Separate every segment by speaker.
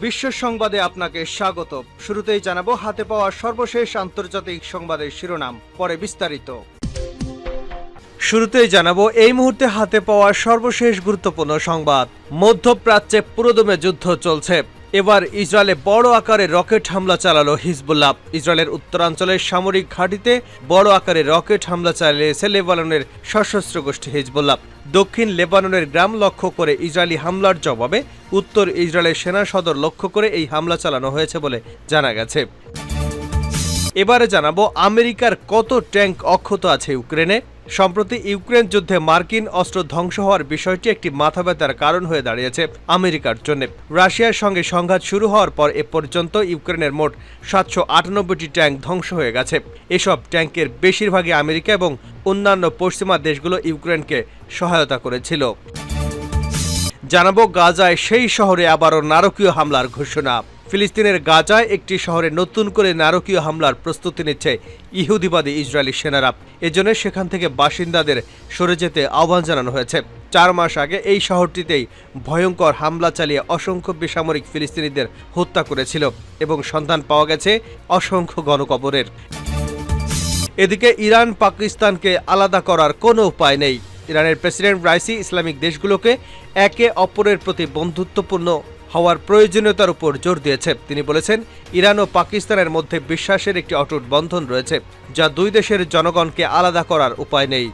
Speaker 1: বিশ্ব সংবাদে আপনাকে স্বাগত। শুরুতেই জানাবো হাতে পাওয়া সর্বশেষ আন্তর্জাতিক সংবাদের শিরোনাম, পরে বিস্তারিত। শুরুতেই জানাবো এই মুহূর্তে হাতে পাওয়া সর্বশেষ গুরুত্বপূর্ণ সংবাদ। মধ্যপ্রাচ্যে পুরোদমে যুদ্ধ চলছে। এবার ইসরায়েলে বড় আকারে রকেট হামলা চালালো হিজবুল্লাহ। ইসরায়েলের উত্তরাঞ্চলের সামরিক ঘাঁটিতে বড় আকারে রকেট হামলা চালিয়েছে লেবাননের সশস্ত্র গোষ্ঠী হিজবুল্লাহ। দক্ষিণ লেবাননের গ্রাম লক্ষ্য করে ইসরায়েলি হামলার জবাবে উত্তর ইসরায়েলের সেনা সদর লক্ষ্য করে এই হামলা চালানো হয়েছে বলে জানা গেছে। এবারে জানাবো আমেরিকার কত ট্যাঙ্ক অক্ষত আছে ইউক্রেনে। সম্প্রতি ইউক্রেন যুদ্ধে মার্কিন অস্ত্র ধ্বংস হওয়ার বিষয়টি একটি মাথাব্যথার কারণ হয়ে দাঁড়িয়েছে আমেরিকার জন্য। রাশিয়ার সঙ্গে সংঘাত শুরু হওয়ার পর এ পর্যন্ত ইউক্রেনের মোট 798টি ট্যাঙ্ক ধ্বংস হয়ে গেছে। এসব ট্যাঙ্কের বেশিরভাগই আমেরিকা এবং অন্যান্য পশ্চিমা দেশগুলো ইউক্রেনকে সহায়তা করেছিল। জানাবো গাজায় সেই শহরে আবারও নারকীয় হামলার ঘোষণা। ফিলিস্তিনের গাজায় একটি শহরে নতুন করে নারকীয় হামলার প্রস্তুতি নিচ্ছে ইহুদিবাদী ইসরায়েলি সেনারা। এজন্য সেখান থেকে বাসিন্দাদের সরে যেতে আহ্বান জানানো হয়েছে। 4 মাস আগে এই শহরটিতেই ভয়ঙ্কর হামলা চালিয়ে অসংখ্য বেসামরিক ফিলিস্তিনিদের হত্যা করেছিল এবং সন্ধান পাওয়া গেছে অসংখ্য গণকবরের। এদিকে ইরান পাকিস্তানকে আলাদা করার কোনো উপায় নেই। ইরানের প্রেসিডেন্ট রাইসি ইসলামিক দেশগুলোকে একে অপরের প্রতি বন্ধুত্বপূর্ণ হওয়ার প্রয়োজনীয়তার উপর জোর দিয়েছে। তিনি বলেছেন, ইরান ও পাকিস্তানের মধ্যে বিশ্বাসের একটি অটুট বন্ধন রয়েছে, যা দুই দেশের জনগণকে আলাদা করার উপায় নেই।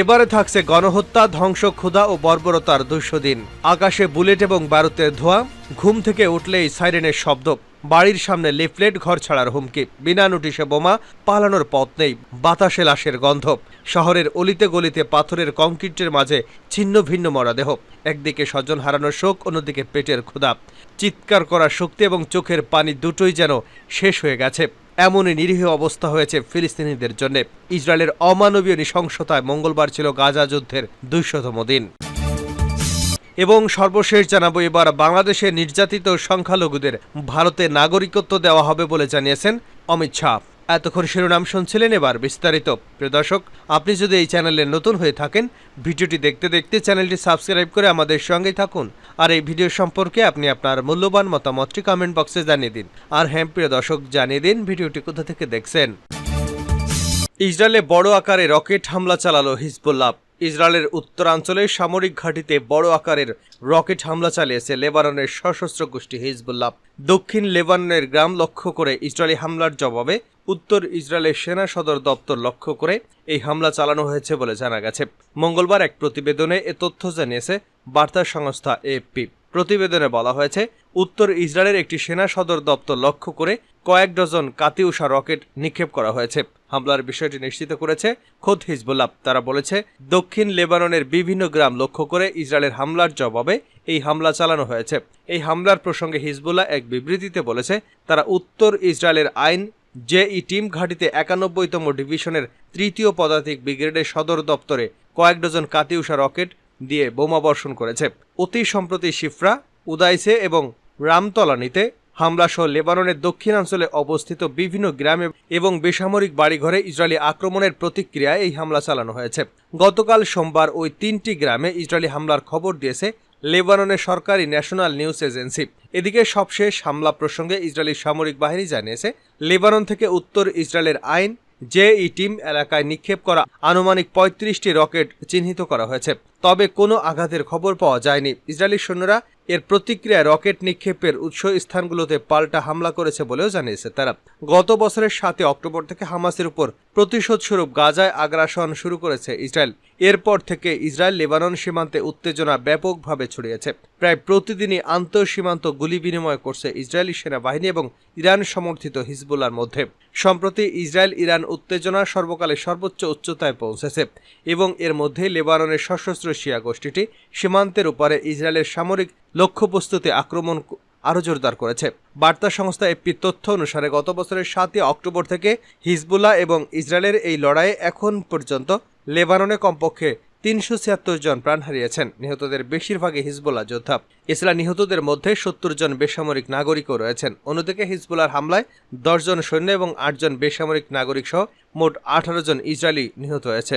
Speaker 1: এবারে থাকছে গণহত্যা, ধ্বংস, ক্ষুধা ও বর্বরতার 200 দিন। আকাশে বুলেট এবং বারুদের ধোঁয়া, ঘুম থেকে উঠলেই সাইরেনের শব্দ, বাড়ির সামনে লিফলেট, ঘর ছাড়ার হুমকি, বিনা নোটিশে বোমা, পালানোর পথ নেই, বাতাসে লাশের গন্ধ, শহরের অলিতে গলিতে পাথরের কংক্রিটের মাঝে ছিন্ন ভিন্ন মরদেহ। একদিকে স্বজন হারানোর শোক, অন্যদিকে পেটের ক্ষুধা, চিৎকার করার শক্তি এবং চোখের পানি দুটোই যেন শেষ হয়ে গেছে। এমনই নিরীহ অবস্থা হয়েছে ফিলিস্তিনিদের জন্য। ইসরায়েলের অমানবীয় নৃশংসতায় মঙ্গলবার ছিল গাজা যুদ্ধের 200তম দিন। এবং সর্বশেষ জানাবো এবার বাংলাদেশে নির্যাতিত সংখ্যালঘুদের ভারতে নাগরিকত্ব দেওয়া হবে বলে জানিয়েছেন অমিত শাহ। এতক্ষণ শিরোনাম শুনছিলেন, এবার বিস্তারিত। প্রিয় দর্শক, আপনি যদি এই চ্যানেলে নতুন হয়ে থাকেন, ভিডিওটি দেখতে দেখতে চ্যানেলটি সাবস্ক্রাইব করে আমাদের সঙ্গেই থাকুন। আর এই ভিডিও সম্পর্কে আপনি আপনার মূল্যবান মতামতটি কমেন্ট বক্সে জানিয়ে দিন। আর হ্যাঁ প্রিয় দর্শক, জানিয়ে দিন ভিডিওটি কোথা থেকে দেখছেন। ইসরায়েলে বড় আকারে রকেট হামলা চালালো হিজবুল্লাহ। ইসরায়েলের উত্তরাঞ্চলের সামরিক ঘাঁটিতে বড় আকারের রকেট হামলা চালিয়েছে লেবাননের সশস্ত্র গোষ্ঠী হিজবুল্লাহ। দক্ষিণ লেবাননের গ্রাম লক্ষ্য করে ইসরায়েলি হামলার জবাবে উত্তর ইসরায়েলের সেনা সদর দপ্তর লক্ষ্য করে এই হামলা চালানো হয়েছে বলে জানা গেছে। মঙ্গলবার এক প্রতিবেদনে এ তথ্য জানিয়েছে বার্তা সংস্থা এএফপি। প্রতিবেদনে বলা হয়েছে, উত্তর ইসরায়েলের একটি সেনা সদর দপ্তর লক্ষ্য করে কয়েক ডজন কাতিউষা রকেট নিক্ষেপ করা হয়েছে। হামলার বিষয়টি নিশ্চিত করেছে খোদ হিজবুল্লাহ। তারা বলেছে, দক্ষিণ লেবাননের বিভিন্ন গ্রাম লক্ষ্য করে ইসরায়েলের হামলার জবাবে এই হামলা চালানো হয়েছে। এই হামলার প্রসঙ্গে হিজবুল্লাহ এক বিবৃতিতে বলেছে, তারা উত্তর ইসরায়েলের আইন জেই টিম ঘাঁটিতে 91তম ডিভিশনের 3য় পদাতিক ব্রিগেডের সদর দপ্তরে কয়েক ডজন কাতিউষা রকেট দিয়ে বোমা বর্ষণ করেছে। অতি সম্প্রতি শিফরা, উদাইসে এবং রামতলানিতে হামলাসহ লেবাননের দক্ষিণাঞ্চলে অবস্থিত বিভিন্ন গ্রামে এবং বেসামরিক বাড়িঘরে ইসরায়েলি আক্রমণের প্রতিক্রিয়ায় এই হামলা চালানো হয়েছে। গতকাল সোমবার ওই 3টি গ্রামে ইসরায়েলি হামলার খবর দিয়েছে লেবাননের সরকারি ন্যাশনাল নিউজ এজেন্সি। এদিকে সবশেষ হামলা প্রসঙ্গে ইসরায়েলি সামরিক বাহিনী জানিয়েছে, লেবানন থেকে উত্তর ইসরায়েলের আইন জেই টিম এলাকায় নিক্ষেপ করা আনুমানিক 35টি রকেট চিহ্নিত করা হয়েছে, তবে কোনো আঘাতের খবর পাওয়া যায়নি। ইসরায়েলি সৈন্যরা এর প্রতিক্রিয়ায় রকেট নিক্ষেপের উৎস স্থানগুলোতে পাল্টা হামলা করেছে বলেও জানিয়েছে তারা। গত বছরের 7 অক্টোবর থেকে হামাসের উপর প্রতিশোধস্বরূপ গাজায় আগ্রাসন শুরু করেছে ইসরায়েল। এরপর থেকে ইসরায়েল লেবানন সীমান্তে উত্তেজনা ব্যাপকভাবে ছড়িয়েছে। প্রায় প্রতিদিনই আন্তঃসীমান্ত গুলি বিনিময় করছে ইসরায়েলি সেনাবাহিনী এবং ইরান সমর্থিত হিজবুল্লাহর মধ্যে। সম্প্রতি ইসরায়েল ইরান উত্তেজনা সর্বকালের সর্বোচ্চ উচ্চতায় পৌঁছেছে এবং এর মধ্যে লেবাননের সশস্ত্র শিয়া গোষ্ঠীটি সীমান্তের উপরে ইসরায়েলের সামরিক লক্ষ্যবস্তুতে আক্রমণ আরও জোরদার করেছে। বার্তা সংস্থা এপি তথ্য অনুসারে গত বছরের 7 অক্টোবর থেকে হিজবুল্লাহ এবং ইসরায়েলের এই লড়াইয়ে এখন পর্যন্ত লেবাননে কমপক্ষে 376 জন প্রাণ হারিয়েছেন। নিহতদের বেশিরভাগই হিজবুল্লাহ যোদ্ধা। এছাড়া নিহতদের মধ্যে 70 জন বেসামরিক নাগরিকও রয়েছেন। অন্যদিকে হিজবুল্লাহর হামলায় 10 জন সৈন্য এবং 8 জন বেসামরিক নাগরিক সহ মোট 18 জন ইসরায়েলি নিহত হয়েছে।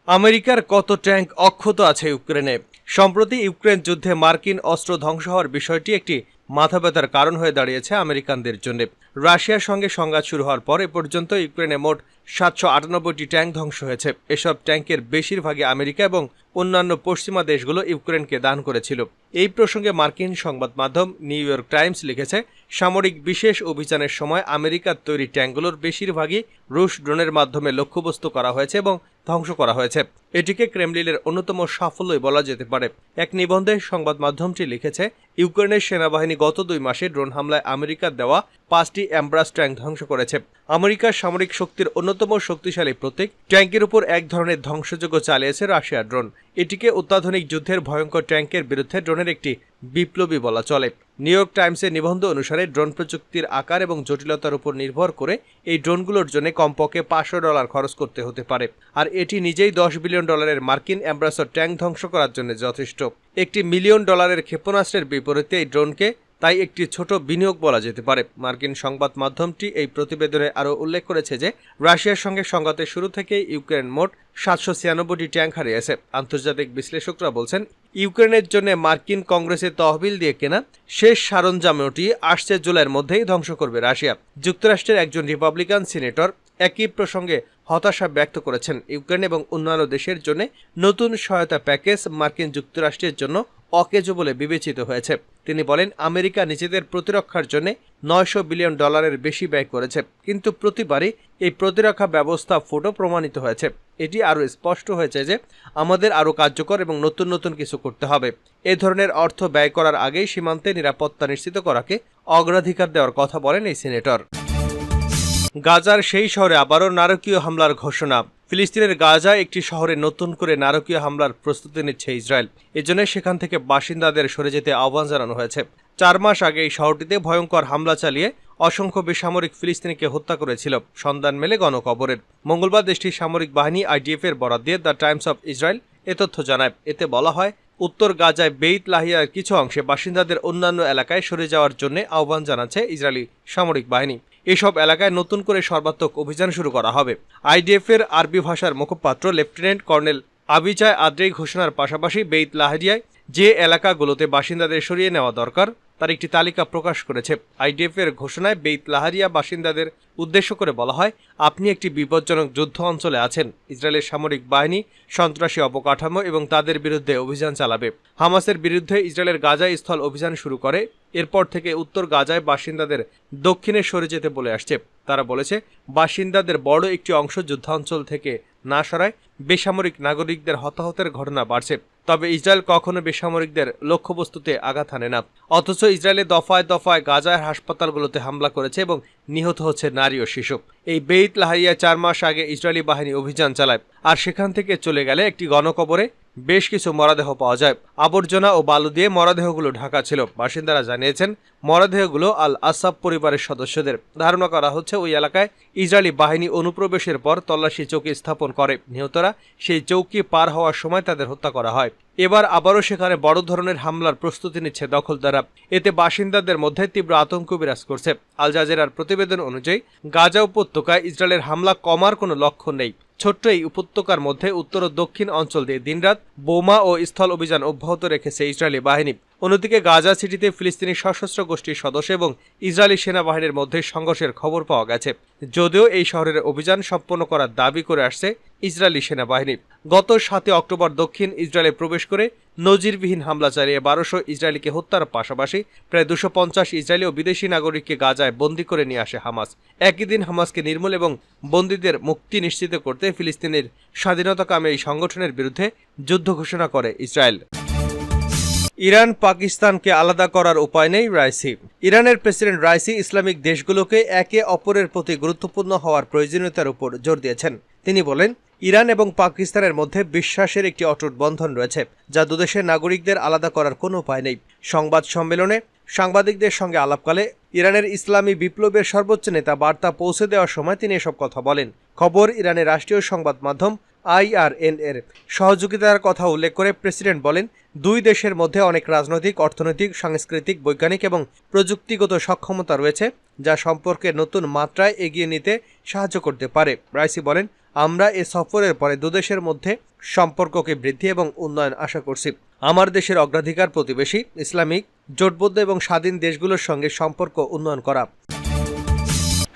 Speaker 1: আমেরিকার কত ট্যাঙ্ক অক্ষত আছে ইউক্রেনে? সম্প্রতি ইউক্রেন যুদ্ধে মার্কিন অস্ত্র ধ্বংস হওয়ার বিষয়টি একটি মাথা ব্যথার কারণ হয়ে দাঁড়িয়েছে আমেরিকানদের জন্য। রাশিয়ার সঙ্গে সংঘাত শুরু হওয়ার পর এ পর্যন্ত ইউক্রেনে মোট 798টি ট্যাঙ্ক ধ্বংস হয়েছে। এসব ট্যাঙ্কের বেশিরভাগই আমেরিকা এবং অন্যান্য পশ্চিমা দেশগুলো ইউক্রেনকে দান করেছিল। এই প্রসঙ্গে মার্কিন সংবাদ মাধ্যম নিউ ইয়র্ক টাইমস লিখেছে, সামরিক বিশেষ অভিযানের সময় আমেরিকার তৈরি ট্যাঙ্কগুলোর বেশিরভাগই রুশ ড্রোনের মাধ্যমে লক্ষ্যবস্তু করা হয়েছে এবং ধ্বংস করা হয়েছে। এটিকে ক্রেমলিনের অন্যতম সাফল্যই বলা যেতে পারে। এক নিবন্ধে সংবাদ মাধ্যমটি লিখেছে, ইউক্রেনের সেনাবাহিনী গত 2 মাসে ড্রোন হামলায় আমেরিকার দেওয়া 5টি অ্যাম্ব্রাস ট্যাঙ্ক ধ্বংস করেছে। আমেরিকার সামরিক শক্তির অন্যতম শক্তিশালী প্রতীক ট্যাঙ্কের উপর এক ধরনের ধ্বংসযজ্ঞ চালিয়েছে রাশিয়ার ড্রোন। এটিকে অত্যাধুনিক যুদ্ধের ভয়ঙ্কর ট্যাঙ্কের বিরুদ্ধে ড্রোনের একটি বিপ্লবী বলা চলে। নিউ ইয়র্ক টাইমসের নিবন্ধ অনুসারে ড্রোন প্রযুক্তির আকার এবং জটিলতার উপর নির্ভর করে এই ড্রোনগুলোর জন্য কমপক্ষে $500 খরচ করতে হতে পারে, আর এটি নিজেই $10 বিলিয়ন মার্কিন অ্যাম্ব্রাসর ট্যাঙ্ক ধ্বংস করার জন্য যথেষ্ট। $1 মিলিয়ন ক্ষেপণাস্ত্রের বিপরীতে এই ড্রোনকে তাই একটি ছোট বিনিয়োগ বলা যেতে পারে। মার্কিন সংবাদ মাধ্যমটি এই প্রতিবেদনে আরও উল্লেখ করেছে যে রাশিয়ার সঙ্গে সংঘাতের শুরু থেকেই ইউক্রেন মোট 796টি ট্যাঙ্ক হারিয়েছে। আন্তর্জাতিক বিশ্লেষকরা বলছেন, ইউক্রেনের জন্য মার্কিন কংগ্রেসের তহবিল দিয়ে কেনা শেষ সরঞ্জামটি আসছে জুলাইয়ের মধ্যেই ধ্বংস করবে রাশিয়া। যুক্তরাষ্ট্রের একজন রিপাবলিকান সিনেটর একই প্রসঙ্গে হতাশা ব্যক্ত করেছেন। ইউক্রেন এবং অন্যান্য দেশের জন্য নতুন সহায়তা প্যাকেজ মার্কিন যুক্তরাষ্ট্রের জন্য অকেজো বলে বিবেচিত হয়েছে। তিনি বলেন, আমেরিকা নিজেদের প্রতিরক্ষার জন্য $900 বিলিয়ন বেশি ব্যয় করেছে, কিন্তু প্রতিবারই এই প্রতিরক্ষা ব্যবস্থা ফুটো প্রমাণিত হয়েছে। এটি আরও স্পষ্ট হয়েছে যে আমাদের আরও কার্যকর এবং নতুন নতুন কিছু করতে হবে। এ ধরনের অর্থ ব্যয় করার আগেই সীমান্তে নিরাপত্তা নিশ্চিত করাকে অগ্রাধিকার দেওয়ার কথা বলেন এই সিনেটর। গাজার সেই শহরে আবারও নারকীয় হামলার ঘোষণা। ফিলিস্তিনের গাজা একটি শহরে নতুন করে নারকীয় হামলার প্রস্তুতি নিচ্ছে ইসরায়েল। এজন্য সেখান থেকে বাসিন্দাদের সরে যেতে আহ্বান জানানো হয়েছে। 4 মাস আগে এই শহরটিতে ভয়ঙ্কর হামলা চালিয়ে অসংখ্য বেসামরিক ফিলিস্তিনিকে হত্যা করেছিল সন্ধান মেলে গণকবরের। মঙ্গলবার দেশটির সামরিক বাহিনী IDF এর বরাত দিয়ে দ্য টাইমস অফ ইসরায়েল এ তথ্য জানায়। এতে বলা হয়, উত্তর গাজায় বেইত লাহিয়ার কিছু অংশে বাসিন্দাদের অন্যান্য এলাকায় সরে যাওয়ার জন্য আহ্বান জানাচ্ছে ইসরায়েলি সামরিক বাহিনী। এসব এলাকায় নতুন করে সর্বাত্মক অভিযান শুরু করা হবে। IDF এর আরবি ভাষার মুখপাত্র লেফটেন্যান্ট কর্নেল আবিচায় আদ্রেই ঘোষণার পাশাপাশি বেইত লাহিয়ায় যে এলাকাগুলোতে বাসিন্দাদের সরিয়ে নেওয়া দরকার তার একটি তালিকা প্রকাশ করেছে। IDF এর ঘোষণায় বেইত লাহিয়া বাসিন্দাদের উদ্দেশ্য করে বলা হয়, আপনি একটি বিপজ্জনক যুদ্ধ অঞ্চলে আছেন। ইসরায়েলের সামরিক বাহিনী সন্ত্রাসী অবকাঠামো এবং তাদের বিরুদ্ধে অভিযান চালাবে। হামাসের বিরুদ্ধে ইসরায়েলের গাজা স্থল অভিযান শুরু করে এরপর থেকে উত্তর গাজায় বাসিন্দাদের দক্ষিণে সরে যেতে বলে আসছে। তারা বলেছে, বাসিন্দাদের বড় একটি অংশ যুদ্ধাঞ্চল থেকে না সরায় বেসামরিক নাগরিকদের হতাহতের ঘটনা বাড়ছে। তবে ইসরায়েল কখনো বেসামরিকদের লক্ষ্যবস্তুতে আঘাত হানে না। অথচ ইসরায়েলে দফায় দফায় গাজার হাসপাতালগুলোতে হামলা করেছে এবং নিহত হচ্ছে নারী ও শিশু। এই বেইত লাহিয়া 4 মাস আগে ইসরায়েলি বাহিনী অভিযান চালায়, আর সেখান থেকে চলে গেলে একটি গণকবরে বেশ কিছু মরদেহ পাওয়া যায়। আবর্জনা ও বালু দিয়ে মরদেহগুলো ঢাকা ছিল। বাসিন্দারা জানিয়েছেন, মরদেহগুলো আল আসাব পরিবারের সদস্যদের। ধারণা করা হচ্ছে ওই এলাকায় ইসরায়েলি বাহিনী অনুপ্রবেশের পর তল্লাশি চৌকি স্থাপন করে। নিহতরা সেই চৌকি পার হওয়ার সময় তাদের হত্যা করা হয়। এবার আবারও সেখানে বড় ধরনের হামলার প্রস্তুতি নিচ্ছে দখলদাররা। এতে বাসিন্দাদের মধ্যে তীব্র আতঙ্ক বিরাজ করছে। আল জাজিরার প্রতিবেদন অনুযায়ী গাজা উপত্যকায় ইসরায়েলের হামলা কমার কোনো লক্ষণ নেই। ছোট্ট এই উপত্যকার মধ্যে উত্তর ও দক্ষিণ অঞ্চল দিয়ে দিনরাত বোমা ও স্থল অভিযান অব্যাহত রেখেছে ইসরায়েলি বাহিনী। অন্যদিকে গাজা সিটিতে ফিলিস্তিনি সশস্ত্র গোষ্ঠীর সদস্য এবং ইসরায়েলি সেনাবাহিনীর মধ্যে সংঘর্ষের খবর পাওয়া গেছে, যদিও এই শহরের অভিযান সম্পন্ন করার দাবি করে আসছে ইসরায়েলি সেনাবাহিনী। গত 7 অক্টোবর দক্ষিণ ইসরায়েলে প্রবেশ করে নজিরবিহীন হামলা চালিয়ে 1200 ইসরায়েলিকে হত্যার পাশাপাশি প্রায় 250 ইসরায়েলি ও বিদেশি নাগরিককে গাজায় বন্দী করে নিয়ে আসে হামাস। একই দিন হামাসকে নির্মূল এবং বন্দীদের মুক্তি নিশ্চিত করতে ফিলিস্তিনের স্বাধীনতাকামী এই সংগঠনের বিরুদ্ধে যুদ্ধ ঘোষণা করে ইসরায়েল। ইরান পাকিস্তানকে আলাদা করার উপায় নেই, রাইসি। ইরানের প্রেসিডেন্ট রাইসি ইসলামিক দেশগুলোকে একে অপরের প্রতি গুরুত্বপূর্ণ হওয়ার প্রয়োজনীয়তার উপর জোর দিয়েছেন। তিনি বলেন, ইরান এবং পাকিস্তানের মধ্যে বিশ্বাসের একটি অটুট বন্ধন রয়েছে, যা দুদেশের নাগরিকদের আলাদা করার কোনো উপায় নেই। সংবাদ সম্মেলনে সাংবাদিকদের সঙ্গে আলাপকালে ইরানের ইসলামী বিপ্লবের সর্বোচ্চ নেতা বার্তা পৌঁছে দেওয়ার সময় তিনি এসব কথা বলেন। খবর ইরানের রাষ্ট্রীয় সংবাদ মাধ্যম IRN এর সহযোগিতার কথা উল্লেখ করে প্রেসিডেন্ট বলেন, দুই দেশের মধ্যে অনেক রাজনৈতিক, অর্থনৈতিক, সাংস্কৃতিক, বৈজ্ঞানিক এবং প্রযুক্তিগত সক্ষমতা রয়েছে, যা সম্পর্কে নতুন মাত্রায় এগিয়ে নিতে সাহায্য করতে পারে। রাইসি বলেন, আমরা এ সফরের পরে দুদেশের মধ্যে সম্পর্ককে বৃদ্ধি এবং উন্নয়ন আশা করছি। আমার দেশের অগ্রাধিকার প্রতিবেশী, ইসলামিক, জোটবদ্ধ এবং স্বাধীন দেশগুলোর সঙ্গে সম্পর্ক উন্নয়ন করা।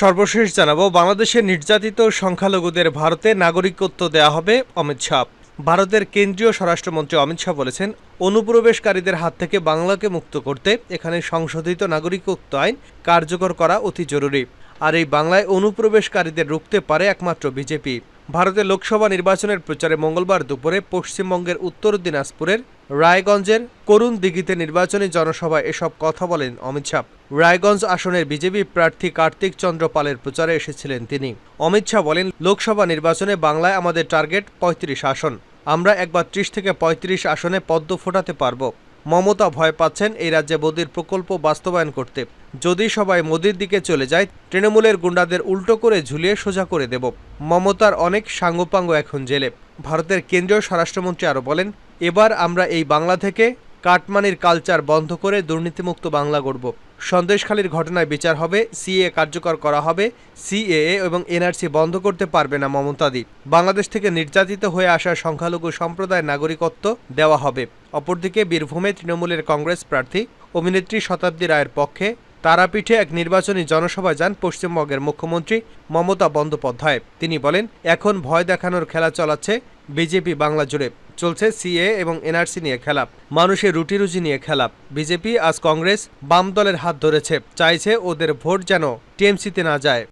Speaker 1: সর্বশেষ জানাবো, বাংলাদেশের নির্যাতিত সংখ্যালঘুদের ভারতে নাগরিকত্ব দেওয়া হবে অমিত শাহ। ভারতের কেন্দ্রীয় স্বরাষ্ট্রমন্ত্রী অমিত শাহ বলেছেন, অনুপ্রবেশকারীদের হাত থেকে বাংলাকে মুক্ত করতে এখানে সংশোধিত নাগরিকত্ব আইন কার্যকর করা অতি জরুরি। আর এই বাংলায় অনুপ্রবেশকারীদের রুখতে পারে একমাত্র বিজেপি। ভারতের লোকসভা নির্বাচনের প্রচারে মঙ্গলবার দুপুরে পশ্চিমবঙ্গের উত্তর দিনাজপুরের রায়গঞ্জের করুণ দিঘিতে নির্বাচনী জনসভায় এসব কথা বলেন অমিত শাহ। রায়গঞ্জ আসনের বিজেপি প্রার্থী কার্তিক চন্দ্র পালের প্রচারে এসেছিলেন তিনি। অমিত শাহ বলেন, লোকসভা নির্বাচনে বাংলায় আমাদের টার্গেট ৩৫ আসন। আমরা একবার ৩০ থেকে ৩৫ আসনে পদ্ম ফোটাতে পারব। মমতা ভয় পাচ্ছেন এই রাজ্যে মোদির প্রকল্প বাস্তবায়ন করতে। যদি সবাই মোদির দিকে চলে যায়, তৃণমূলের গুন্ডাদের উল্টো করে ঝুলিয়ে সোজা করে দেব। মমতার অনেক সাঙ্গপাঙ্গ এখন জেলে। ভারতের কেন্দ্রীয় স্বরাষ্ট্রমন্ত্রী আরও বলেন, এবার আমরা এই বাংলা থেকে কাটমানির কালচার বন্ধ করে দুর্নীতিমুক্ত বাংলা গড়ব। সন্দেশখালীর ঘটনায় বিচার হবে, সিএএ কার্যকর করা হবে, সিএএ এবং এনআরসি বন্ধ করতে পারবে না মমতাদি। বাংলাদেশ থেকে নির্যাতিত হয়ে আসা সংখ্যালঘু সম্প্রদায়ের নাগরিকত্ব দেওয়া হবে। অপরদিকে বীরভূমে তৃণমূলের কংগ্রেস প্রার্থী অভিনেত্রী শতাব্দী রায়ের পক্ষে তারাপীঠে এক নির্বাচনী জনসভায় যান পশ্চিমবঙ্গের মুখ্যমন্ত্রী মমতা বন্দ্যোপাধ্যায়। তিনি বলেন, এখন ভয় দেখানোর খেলা চালাচ্ছে বিজেপি। বাংলা জুড়ে চলছে সিএ এবং এনআরসি নিয়ে খেলা, মানুষের রুটিরুজি নিয়ে খেলা। বিজেপি আজ কংগ্রেস বাম দলের হাত ধরেছে, চাইছে ওদের ভোট যেন টিএমসিতে না যায়।